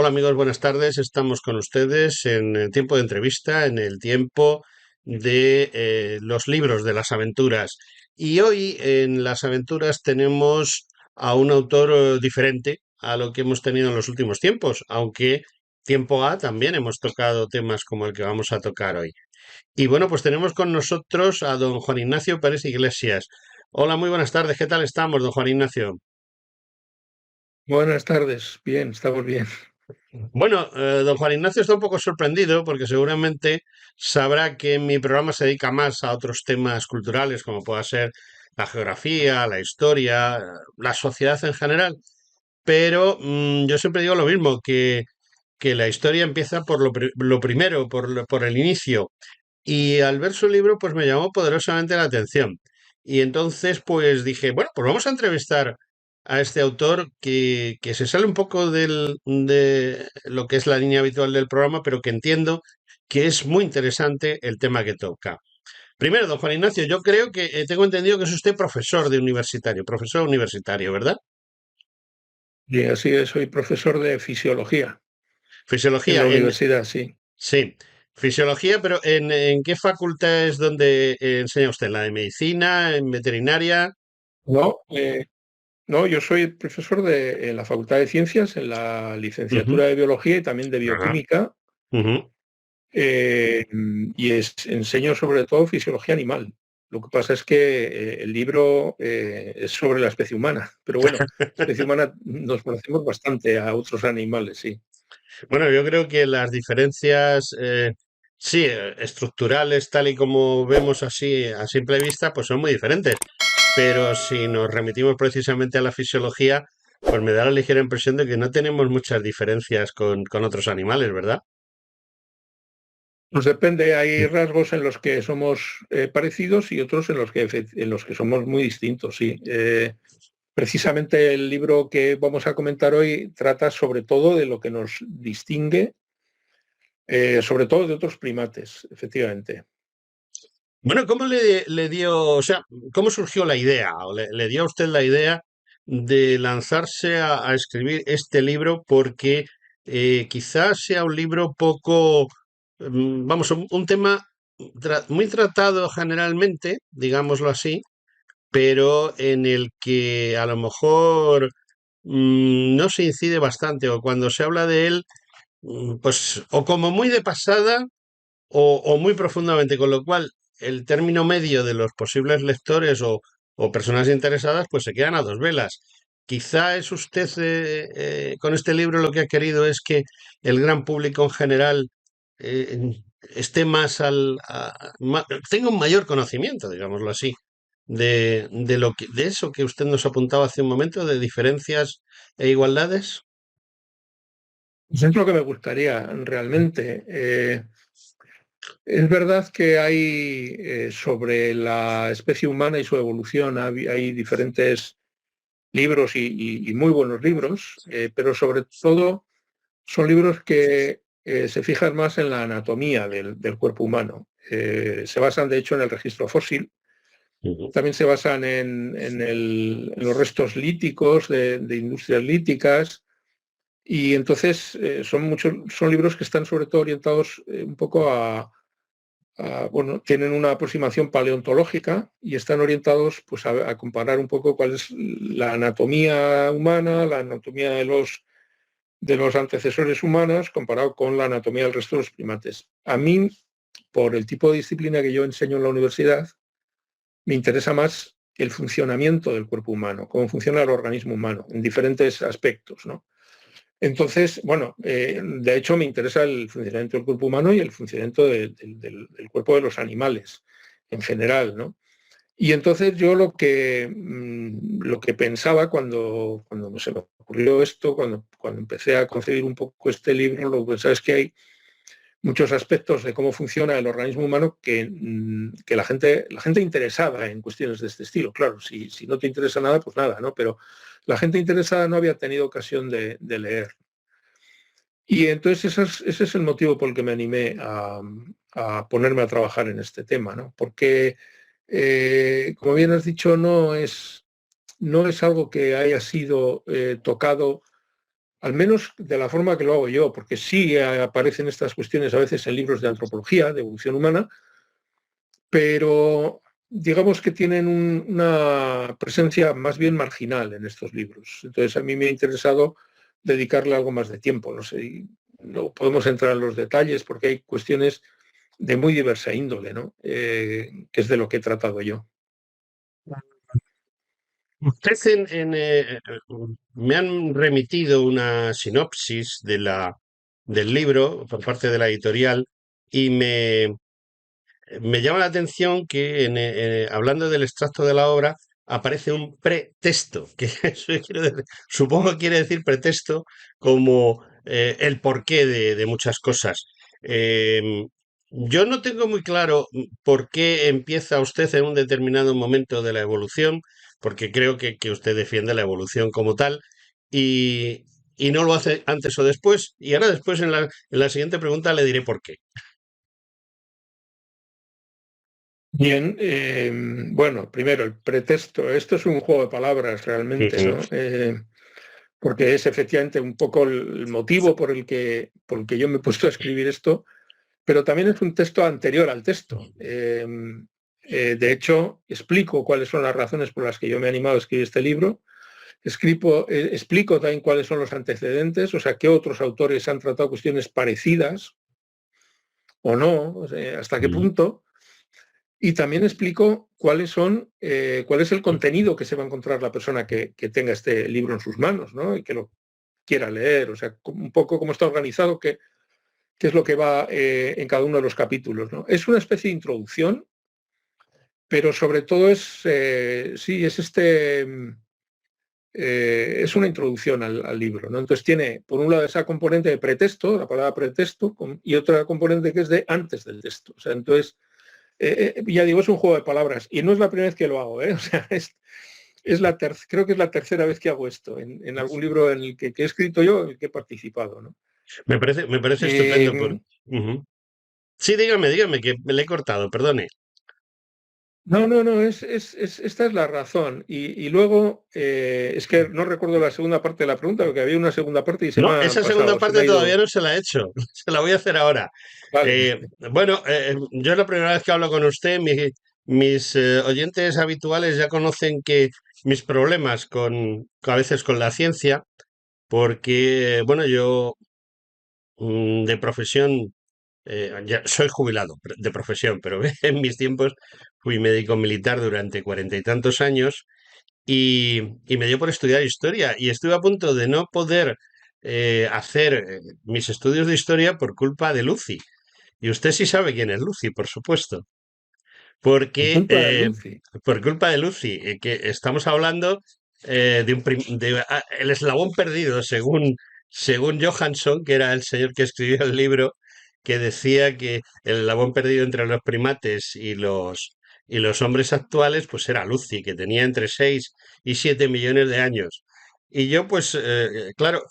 Hola amigos, buenas tardes. Estamos con ustedes en el tiempo de entrevista, en el tiempo de los libros de las aventuras. Y hoy en las aventuras tenemos a un autor diferente a lo que hemos tenido en los últimos tiempos, aunque tiempo A también hemos tocado temas como el que vamos a tocar hoy. Y bueno, pues tenemos con nosotros a don Juan Ignacio Pérez Iglesias. Hola, muy buenas tardes. ¿Qué tal estamos, don Juan Ignacio? Buenas tardes, bien, estamos bien. Bueno, don Juan Ignacio está un poco sorprendido porque seguramente sabrá que mi programa se dedica más a otros temas culturales, como pueda ser la geografía, la historia, la sociedad en general. Pero yo siempre digo lo mismo, que la historia empieza por lo primero, por el inicio. Y al ver su libro, pues me llamó poderosamente la atención. Y entonces, pues dije, bueno, pues vamos a entrevistar a este autor que se sale un poco de lo que es la línea habitual del programa, pero que entiendo que es muy interesante el tema que toca. Primero, don Juan Ignacio, yo creo que tengo entendido que es usted profesor universitario, ¿verdad? Y así es, soy profesor de fisiología en Fisiología, la universidad, sí. sí, fisiología, pero ¿en qué facultad es donde enseña usted? ¿La de medicina, en veterinaria? No, no, yo soy profesor en la Facultad de Ciencias, en la Ujú. licenciatura de Biología y también de Ajá. Bioquímica, Ujú. eh, enseño sobre todo fisiología animal. Lo que pasa es que el libro es sobre la especie humana, pero bueno, especie humana nos parecemos bastante a otros animales, sí. Bueno, yo creo que las diferencias, sí, estructurales, tal y como vemos así a simple vista, pues son muy diferentes. Pero si nos remitimos precisamente a la fisiología, pues me da la ligera impresión de que no tenemos muchas diferencias con otros animales, ¿verdad? Pues depende, hay rasgos en los que somos parecidos y otros en los que somos muy distintos, sí. Precisamente el libro que vamos a comentar hoy trata sobre todo de lo que nos distingue, sobre todo de otros primates, efectivamente. Bueno, ¿cómo le dio, o sea, cómo surgió la idea, o le dio a usted la idea de lanzarse a escribir este libro? Porque quizás sea un libro poco, vamos, un tema muy tratado generalmente, digámoslo así, pero en el que a lo mejor no se incide bastante, o cuando se habla de él, pues o como muy de pasada o muy profundamente, con lo cual el término medio de los posibles lectores o personas interesadas pues se quedan a dos velas. Quizá es usted con este libro lo que ha querido es que el gran público en general esté más tenga un mayor conocimiento, digámoslo así, de eso que usted nos apuntaba hace un momento, de diferencias e igualdades. Pues es lo que me gustaría realmente. Es verdad que hay sobre la especie humana y su evolución, hay diferentes libros y muy buenos libros, pero sobre todo son libros que se fijan más en la anatomía del cuerpo humano. Se basan, de hecho, en el registro fósil. Ujú. También se basan en los restos líticos de industrias líticas. Y entonces son libros que están sobre todo orientados un poco bueno, tienen una aproximación paleontológica y están orientados pues, a comparar un poco cuál es la anatomía humana, la anatomía de los antecesores humanos comparado con la anatomía del resto de los primates. A mí, por el tipo de disciplina que yo enseño en la universidad, me interesa más el funcionamiento del cuerpo humano, cómo funciona el organismo humano en diferentes aspectos, ¿no? Entonces, bueno, de hecho me interesa el funcionamiento del cuerpo humano y el funcionamiento del cuerpo de los animales en general, ¿no? Y entonces yo lo que pensaba cuando se me ocurrió esto, cuando empecé a concebir un poco este libro, lo que pensaba es que hay muchos aspectos de cómo funciona el organismo humano que la gente interesada en cuestiones de este estilo, claro, si no te interesa nada, pues nada, ¿no? Pero la gente interesada no había tenido ocasión de leer. Y entonces ese es el motivo por el que me animé a ponerme a trabajar en este tema, ¿no? Porque, como bien has dicho, no es algo que haya sido tocado al menos de la forma que lo hago yo, porque sí aparecen estas cuestiones a veces en libros de antropología, de evolución humana, pero digamos que tienen una presencia más bien marginal en estos libros. Entonces a mí me ha interesado dedicarle algo más de tiempo. No sé, no podemos entrar en los detalles porque hay cuestiones de muy diversa índole, ¿no? Que es de lo que he tratado yo. Usted me han remitido una sinopsis del libro por parte de la editorial y me llama la atención que hablando del extracto de la obra aparece un pretexto, que eso supongo que quiere decir pretexto como el porqué de muchas cosas. Em, yo no tengo muy claro por qué empieza usted en un determinado momento de la evolución, porque creo que usted defiende la evolución como tal y no lo hace antes o después. Y ahora después en la siguiente pregunta le diré por qué. Bien, bueno, primero el pretexto. Esto es un juego de palabras realmente, Ujú, ¿no? Porque es efectivamente un poco el motivo por el que yo me he puesto a escribir esto, pero también es un texto anterior al texto. De hecho, explico cuáles son las razones por las que yo me he animado a escribir este libro. Explico también cuáles son los antecedentes, o sea, qué otros autores han tratado cuestiones parecidas o no, o sea, hasta qué ujú. punto. Y también explico cuál es el contenido que se va a encontrar la persona que tenga este libro en sus manos, ¿no? Y que lo quiera leer, o sea, un poco cómo está organizado, qué es lo que va en cada uno de los capítulos, ¿no? Es una especie de introducción, pero sobre todo sí, es una introducción al libro, ¿no? Entonces tiene, por un lado, esa componente de pretexto, la palabra pretexto, y otra componente que es de antes del texto. O sea, entonces, ya digo, es un juego de palabras y no es la primera vez que lo hago, ¿eh? O sea, creo que es la tercera vez que hago esto en algún libro en el que he escrito yo, en el que he participado, ¿no? Me parece estupendo por... Eh, Ujú. Sí, dígame, que me le he cortado, perdone. no, no, no, esta es la razón. Y luego, es que no recuerdo la segunda parte de la pregunta, porque había una segunda parte y se me No, ha esa segunda pasado, se me parte ha todavía ido. no se la he hecho, se la voy a hacer ahora. Vale. Bueno, yo es la primera vez que hablo con usted, mis oyentes habituales ya conocen que mis problemas a veces con la ciencia, porque, bueno, yo de profesión, ya soy jubilado de profesión, pero en mis tiempos fui médico militar durante 40 y tantos años y me dio por estudiar historia y estuve a punto de no poder hacer mis estudios de historia por culpa de Lucy. Y usted sí sabe quién es Lucy, por supuesto, Por porque culpa de Lucy. por culpa de Lucy, que estamos hablando el eslabón perdido, según Johansson, que era el señor que escribió el libro, que decía que el eslabón perdido entre los primates y los hombres actuales, pues era Lucy, que tenía entre 6 y 7 millones de años. Y yo, pues, claro,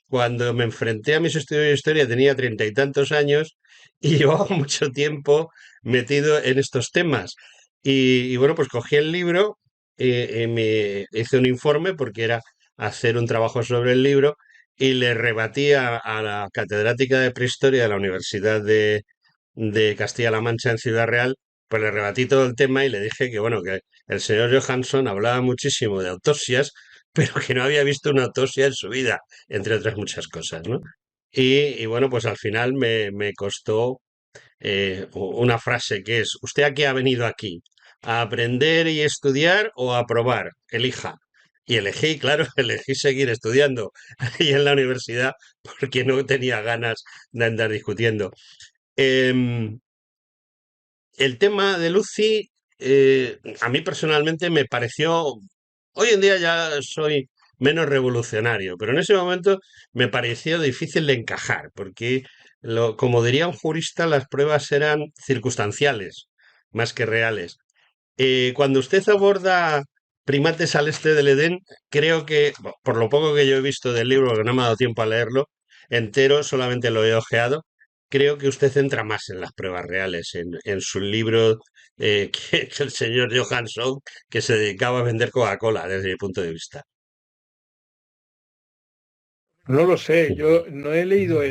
cuando me enfrenté a mis estudios de historia tenía 30 y tantos años y llevaba mucho tiempo metido en estos temas. Y bueno, pues cogí el libro, me hice un informe porque era hacer un trabajo sobre el libro y le rebatí a la catedrática de prehistoria de la Universidad de Castilla-La Mancha en Ciudad Real, pues le rebatí todo el tema y le dije que bueno, que el señor Johansson hablaba muchísimo de autopsias, pero que no había visto una autopsia en su vida, entre otras muchas cosas, ¿no? Y bueno, pues al final me costó una frase que es, ¿usted a qué ha venido aquí? ¿A aprender y estudiar o a probar? Elija. Y elegí, claro, elegí seguir estudiando ahí en la universidad porque no tenía ganas de andar discutiendo. Em, el tema de Lucy, a mí personalmente me pareció, hoy en día ya soy menos revolucionario, pero en ese momento me pareció difícil de encajar, porque, como diría un jurista, las pruebas eran circunstanciales más que reales. Cuando usted aborda primates al este del Edén, creo que, por lo poco que yo he visto del libro, que no me ha dado tiempo a leerlo entero, solamente lo he ojeado, creo que usted entra más en las pruebas reales, en su libro que el señor Johansson, que se dedicaba a vender Coca-Cola, desde mi punto de vista. No lo sé, yo no he leído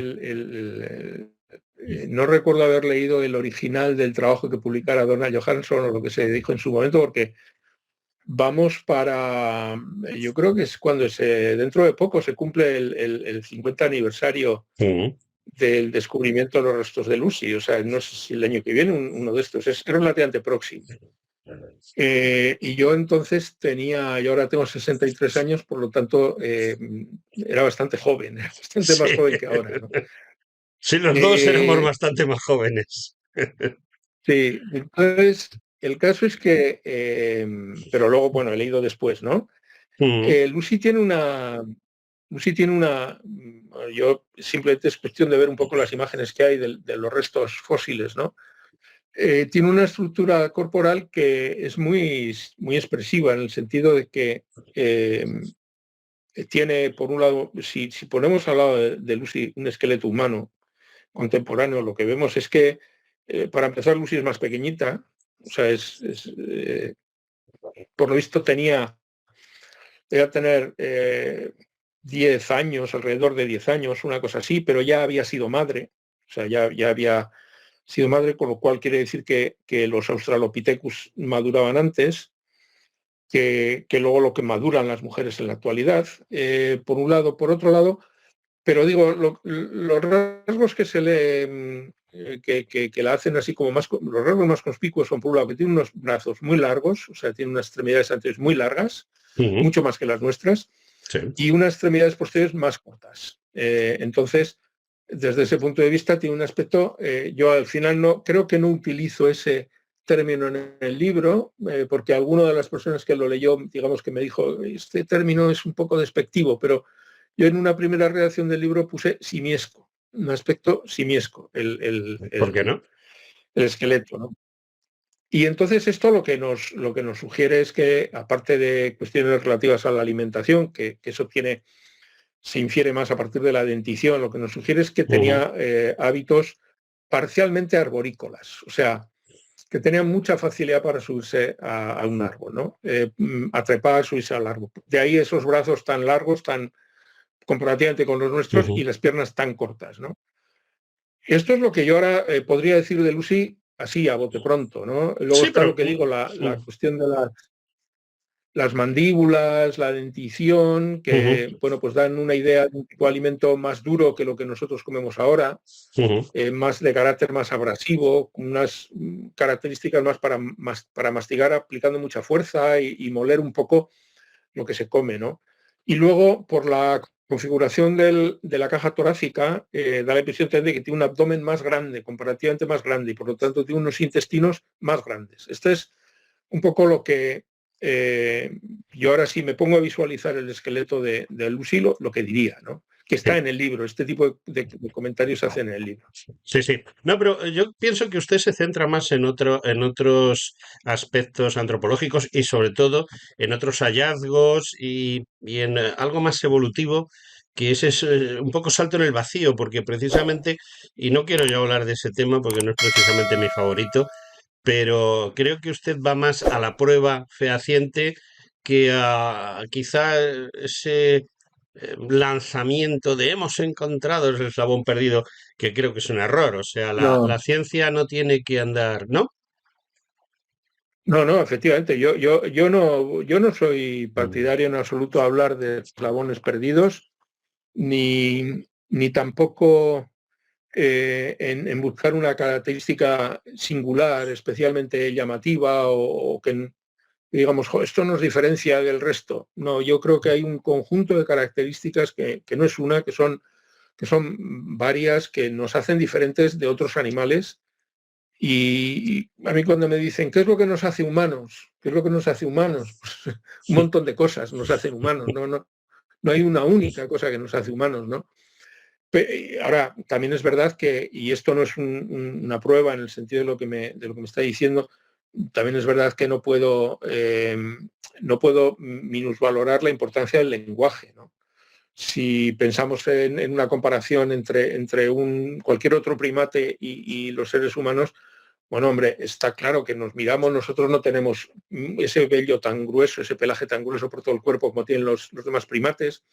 no recuerdo haber leído el original del trabajo que publicara Donald Johansson o lo que se dijo en su momento, porque vamos para, yo creo que es cuando dentro de poco se cumple el 50 aniversario Ujú. del descubrimiento de los restos de Lucy, o sea, no sé si el año que viene, uno de estos, es relativamente próximo. Y yo entonces yo ahora tengo 63 años, por lo tanto era bastante joven, era bastante más Sí, joven que ahora, ¿no? sí, los dos éramos Eh, bastante más jóvenes. sí, entonces el caso es que, pero luego, bueno, he leído después, ¿no? Ujú, Lucy tiene yo simplemente es cuestión de ver un poco las imágenes que hay de los restos fósiles, ¿no? Tiene una estructura corporal que es muy expresiva en el sentido de que eh, tiene, por un lado, si ponemos al lado de Lucy un esqueleto humano contemporáneo, lo que vemos es que, para empezar, Lucy es más pequeñita, o sea, por lo visto debía tener 10 años, alrededor de 10 años, una cosa así, pero ya había sido madre, o sea, ya había sido madre, con lo cual quiere decir que los Australopithecus maduraban antes que luego lo que maduran las mujeres en la actualidad, por un lado. Por otro lado, pero digo, los rasgos que se le que la hacen así como más, los rasgos más conspicuos son, por un lado, que tiene unos brazos muy largos, o sea, tiene unas extremidades anteriores muy largas, ujú, mucho más que las nuestras, sí. y unas extremidades posteriores más cortas. Entonces, desde ese punto de vista, tiene un aspecto, yo al final no creo que no utilizo ese término en el libro, porque alguna de las personas que lo leyó, digamos que me dijo, este término es un poco despectivo, pero yo en una primera redacción del libro puse simiesco, un aspecto simiesco, ¿Por qué no? el esqueleto, ¿no? Y entonces esto lo que nos sugiere es que, aparte de cuestiones relativas a la alimentación, que eso se infiere más a partir de la dentición, lo que nos sugiere es que Ujú, tenía hábitos parcialmente arborícolas, o sea, que tenía mucha facilidad para subirse a un árbol, ¿no? A trepar, subirse al árbol. De ahí esos brazos tan largos, tan comparativamente con los nuestros, y ujú. las piernas tan cortas, ¿no? Esto es lo que yo ahora podría decir de Lucy así, a bote pronto, ¿no? Luego Sí, está pero lo que digo, la mm, cuestión de las mandíbulas, la dentición, ujú, que, bueno, pues dan una idea de un tipo de alimento más duro que lo que nosotros comemos ahora, ujú. más de carácter más abrasivo, con unas características más para mastigar aplicando mucha fuerza y moler un poco lo que se come, ¿no? Y luego, por la configuración de la caja torácica, da la impresión también de que tiene un abdomen más grande, comparativamente más grande, y por lo tanto tiene unos intestinos más grandes. Este es un poco lo que yo ahora, si me pongo a visualizar el esqueleto de Lucy, lo que diría, ¿no? Que está Sí. en el libro, este tipo de comentarios se hacen en el libro. Sí, sí. No, pero yo pienso que usted se centra más en otros aspectos antropológicos y sobre todo en otros hallazgos y en algo más evolutivo, que ese es un poco salto en el vacío, porque precisamente, y no quiero yo hablar de ese tema porque no es precisamente mi favorito, pero creo que usted va más a la prueba fehaciente que a quizá ese lanzamiento de hemos encontrado el eslabón perdido, que creo que es un error. O sea, la No, ciencia no tiene que andar, ¿no? no, efectivamente, yo no soy partidario en absoluto a hablar de eslabones perdidos, ni tampoco en buscar una característica singular, especialmente llamativa o que digamos, "Jo, esto nos diferencia del resto". No, yo creo que hay un conjunto de características que no es una, que son varias, que nos hacen diferentes de otros animales. Y a mí cuando me dicen, ¿qué es lo que nos hace humanos? ¿Qué es lo que nos hace humanos? Pues un montón de cosas nos hacen humanos, no hay una única cosa que nos hace humanos, ¿no? Ahora, también es verdad que, y esto no es una prueba en el sentido de lo que me está diciendo, también es verdad que no puedo minusvalorar la importancia del lenguaje, ¿no? Si pensamos en una comparación entre cualquier otro primate y los seres humanos, bueno, hombre, está claro que nos miramos, nosotros no tenemos ese vello tan grueso, ese pelaje tan grueso por todo el cuerpo como tienen los demás primates.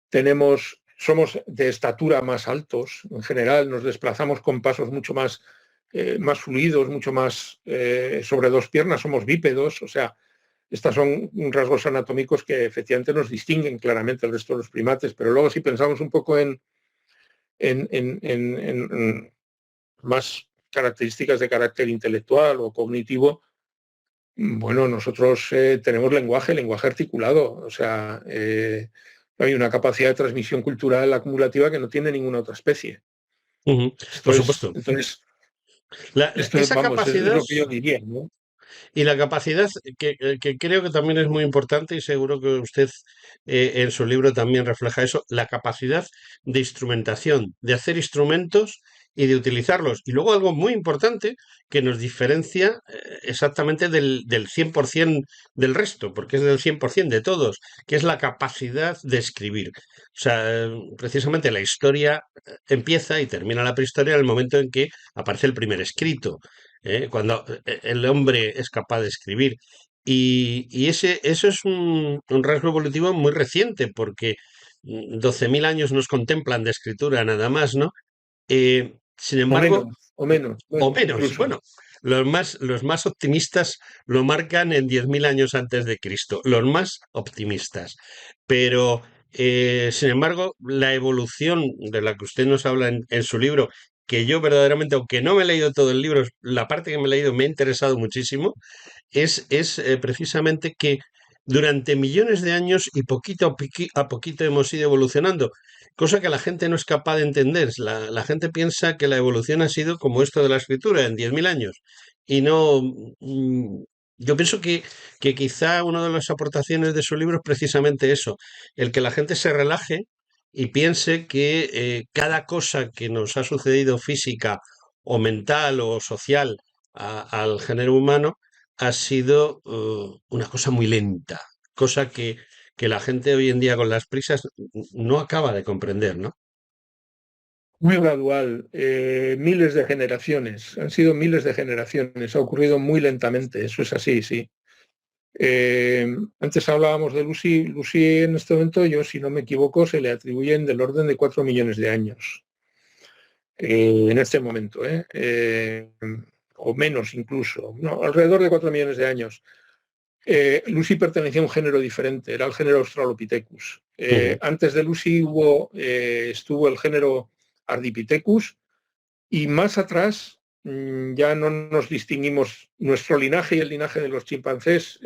Tenemos somos de estatura más altos, en general nos desplazamos con pasos mucho más fluidos, mucho más sobre dos piernas, somos bípedos, o sea, estos son rasgos anatómicos que efectivamente nos distinguen claramente del resto de los primates, pero luego si pensamos un poco en más características de carácter intelectual o cognitivo, bueno, nosotros tenemos lenguaje articulado, o sea, hay una capacidad de transmisión cultural acumulativa que no tiene ninguna otra especie. Ujú. Esto Por es, supuesto. entonces, Esa vamos, es capacidad lo que yo diría, ¿no? y la capacidad que creo que también es muy importante y seguro que usted en su libro también refleja eso, la capacidad de instrumentación, de hacer instrumentos y de utilizarlos. Y luego algo muy importante que nos diferencia exactamente del 100% del resto, porque es del 100% de todos, que es la capacidad de escribir. O sea, precisamente la historia empieza y termina la prehistoria en el momento en que aparece el primer escrito. Cuando el hombre es capaz de escribir. Y eso es un rasgo evolutivo muy reciente, porque 12.000 años nos contemplan de escritura nada más, ¿no? Sin embargo, O menos, o bueno, menos, incluso. bueno, los más optimistas lo marcan en 10.000 años antes de Cristo, los más optimistas. Pero, sin embargo, la evolución de la que usted nos habla en su libro, que yo verdaderamente, aunque no me he leído todo el libro, la parte que me he leído me ha interesado muchísimo, es precisamente que durante millones de años y a poquito hemos ido evolucionando, cosa que la gente no es capaz de entender. La gente piensa que la evolución ha sido como esto de la escritura, en 10.000 años. Y no... mm, Yo pienso que quizá una de las aportaciones de su libro es precisamente eso, el que la gente se relaje y piense que cada cosa que nos ha sucedido física o mental o social al género humano ha sido una cosa muy lenta, cosa que la gente hoy en día con las prisas no acaba de comprender, ¿no? Muy gradual, miles de generaciones, han sido miles de generaciones, ha ocurrido muy lentamente, eso es así, sí. Antes hablábamos de Lucy. Lucy en este momento, yo si no me equivoco, se le atribuyen del orden de 4 millones de años. En este momento, o menos incluso, no, alrededor de 4 millones de años. Lucy pertenecía a un género diferente, era el género Australopithecus. Ujú. Antes de Lucy estuvo el género Ardipithecus y más atrás ya no nos distinguimos, nuestro linaje y el linaje de los chimpancés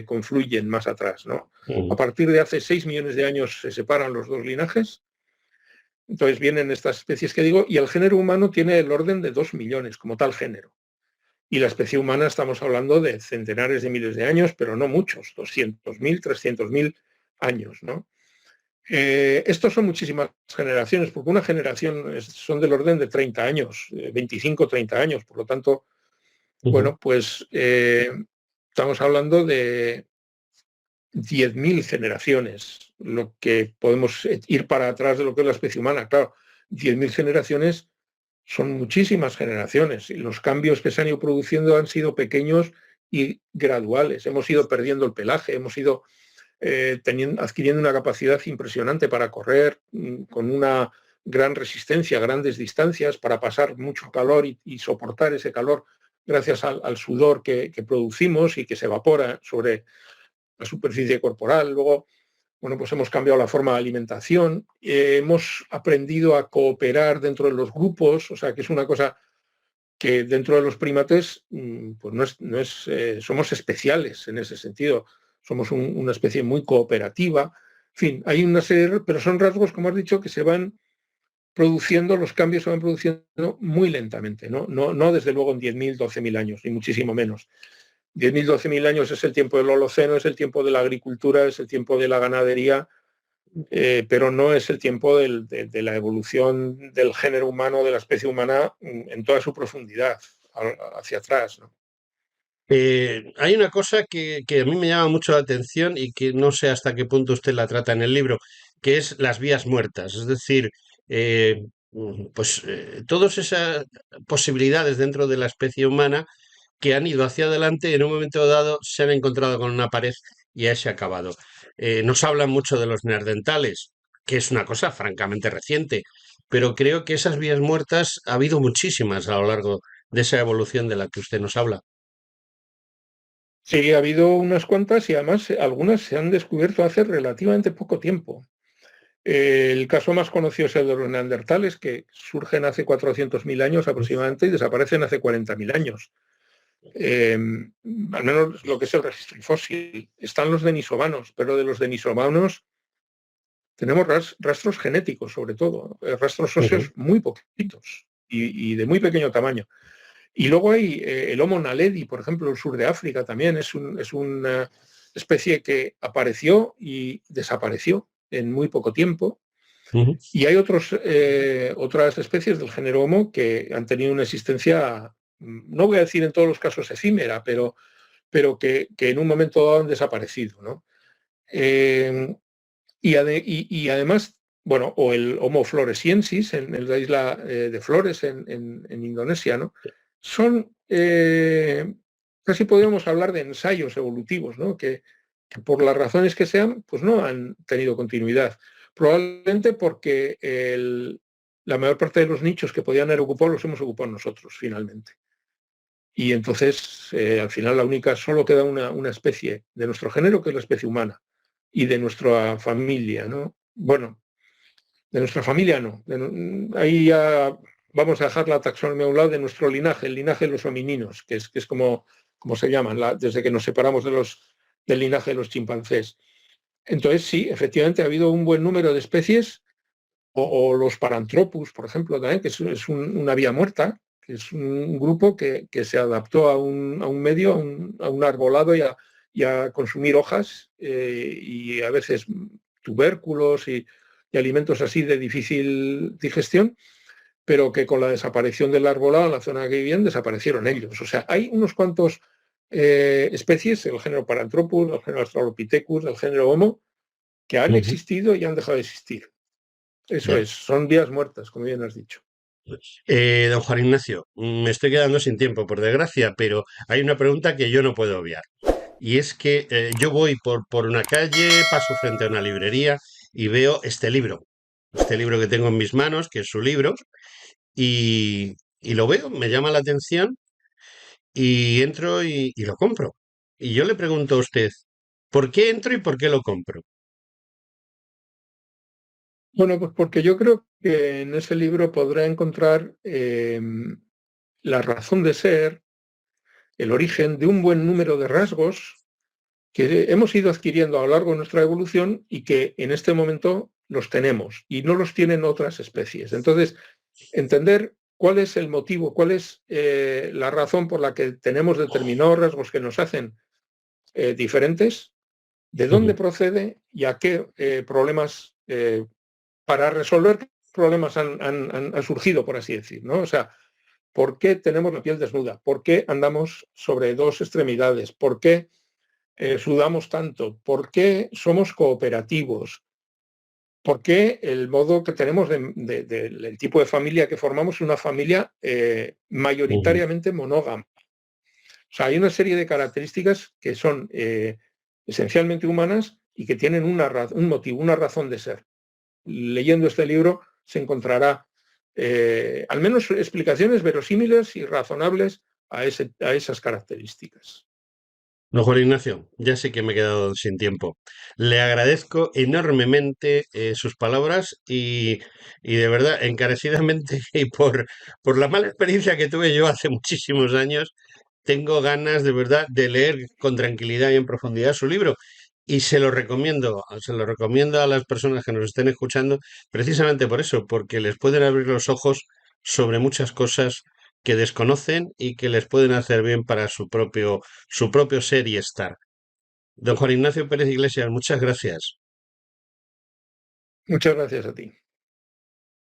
confluyen más atrás, ¿no? A Ujú. partir de hace 6 millones de años se separan los dos linajes, entonces vienen estas especies que digo, y el género humano tiene el orden de 2 millones como tal género. Y la especie humana estamos hablando de centenares de miles de años, pero no muchos, 200.000, 300.000 años, ¿no? Estos son muchísimas generaciones, porque una generación son del orden de 30 años, 25, 30 años, por lo tanto, Ujú. bueno, pues estamos hablando de 10.000 generaciones, lo que podemos ir para atrás de lo que es la especie humana. Claro, 10.000 generaciones son muchísimas generaciones y los cambios que se han ido produciendo han sido pequeños y graduales. Hemos ido perdiendo el pelaje, hemos ido adquiriendo una capacidad impresionante para correr con una gran resistencia a grandes distancias, para pasar mucho calor y soportar ese calor gracias al sudor que producimos y que se evapora sobre la superficie corporal. Luego, bueno, pues hemos cambiado la forma de alimentación, hemos aprendido a cooperar dentro de los grupos, o sea que es una cosa que dentro de los primates pues somos especiales en ese sentido, somos una especie muy cooperativa, en fin, hay una serie, pero son rasgos, como has dicho, que se van produciendo, los cambios se van produciendo muy lentamente, no desde luego en 10.000, 12.000 años, ni muchísimo menos. 10.000, 12.000 años es el tiempo del Holoceno, es el tiempo de la agricultura, es el tiempo de la ganadería, pero no es el tiempo de la evolución del género humano, de la especie humana en toda su profundidad, hacia atrás, ¿no? Hay una cosa que a mí me llama mucho la atención y que no sé hasta qué punto usted la trata en el libro, que es las vías muertas. Es decir, todas esas posibilidades dentro de la especie humana que han ido hacia adelante, en un momento dado se han encontrado con una pared y ahí se ha acabado. Nos hablan mucho de los neandertales. que es una cosa francamente reciente, pero creo que esas vías muertas ha habido muchísimas a lo largo de esa evolución de la que usted nos habla. Sí, ha habido unas cuantas y además algunas se han descubierto hace relativamente poco tiempo. El caso más conocido es el de los neandertales, que surgen hace 400.000 años aproximadamente y desaparecen hace 40.000 años. Eh, Al menos lo que es el registro fósil. Están los denisovanos, pero de los denisovanos tenemos rastros genéticos, sobre todo, rastros Ujú, óseos muy poquitos y de muy pequeño tamaño. Y luego hay el Homo naledi, por ejemplo, el sur de África también es una especie que apareció y desapareció en muy poco tiempo. ujú, Y hay otras especies del género Homo que han tenido una existencia, no voy a decir en todos los casos efímera, pero que en un momento dado han desaparecido, ¿no? Eh, y además, bueno, o el Homo floresiensis en la isla de Flores en Indonesia, ¿no? Son, casi podríamos hablar de ensayos evolutivos, ¿no? Que por las razones que sean, pues no han tenido continuidad. Probablemente porque la mayor parte de los nichos que podían haber ocupado los hemos ocupado nosotros, finalmente. Y entonces, al final, solo queda una especie de nuestro género, que es la especie humana, y de nuestra familia, ¿no? Bueno, de nuestra familia no. Ahí ya vamos a dejar la taxonomía a un lado de nuestro linaje, el linaje de los homininos, que es como se llaman, desde que nos separamos del linaje de los chimpancés. Entonces, sí, efectivamente ha habido un buen número de especies, o los Paranthropus, por ejemplo, también, que es una vía muerta, que es un grupo que se adaptó a un medio, a un arbolado y a consumir hojas y a veces tubérculos y alimentos así de difícil digestión, pero que con la desaparición del arbolado en la zona que vivían desaparecieron ellos. O sea, hay unos cuantos especies, el género Paranthropus, el género Australopithecus, el género Homo, que han ujú. existido y han dejado de existir. Eso Ya. es, son vías muertas, como bien has dicho. Don Juan Ignacio, me estoy quedando sin tiempo, por desgracia, pero hay una pregunta que yo no puedo obviar. Y es que yo voy por una calle, paso frente a una librería y veo este libro que tengo en mis manos, que es su libro, y lo veo, me llama la atención y entro y lo compro. Y yo le pregunto a usted, ¿por qué entro y por qué lo compro? Bueno, pues porque yo creo que en ese libro podrá encontrar la razón de ser, el origen de un buen número de rasgos que hemos ido adquiriendo a lo largo de nuestra evolución y que en este momento los tenemos y no los tienen otras especies. Entonces, entender cuál es el motivo, cuál es la razón por la que tenemos determinados rasgos que nos hacen diferentes, de dónde Ujú, procede y a qué problemas, para resolver qué problemas han surgido, por así decir, ¿no? O sea, ¿por qué tenemos la piel desnuda? ¿Por qué andamos sobre dos extremidades? ¿Por qué sudamos tanto? ¿Por qué somos cooperativos? ¿Por qué el modo que tenemos del tipo de familia que formamos es una familia ujú. mayoritariamente monógama? O sea, hay una serie de características que son esencialmente humanas y que tienen un motivo, una razón de ser. Leyendo este libro se encontrará al menos explicaciones verosímiles y razonables a esas características. No, Juan Ignacio, ya sé que me he quedado sin tiempo. Le agradezco enormemente sus palabras y de verdad, encarecidamente y por la mala experiencia que tuve yo hace muchísimos años, tengo ganas de verdad de leer con tranquilidad y en profundidad su libro. Y se lo recomiendo a las personas que nos estén escuchando, precisamente por eso, porque les pueden abrir los ojos sobre muchas cosas que desconocen y que les pueden hacer bien para su propio ser y estar. Don Juan Ignacio Pérez Iglesias, muchas gracias. Muchas gracias a ti.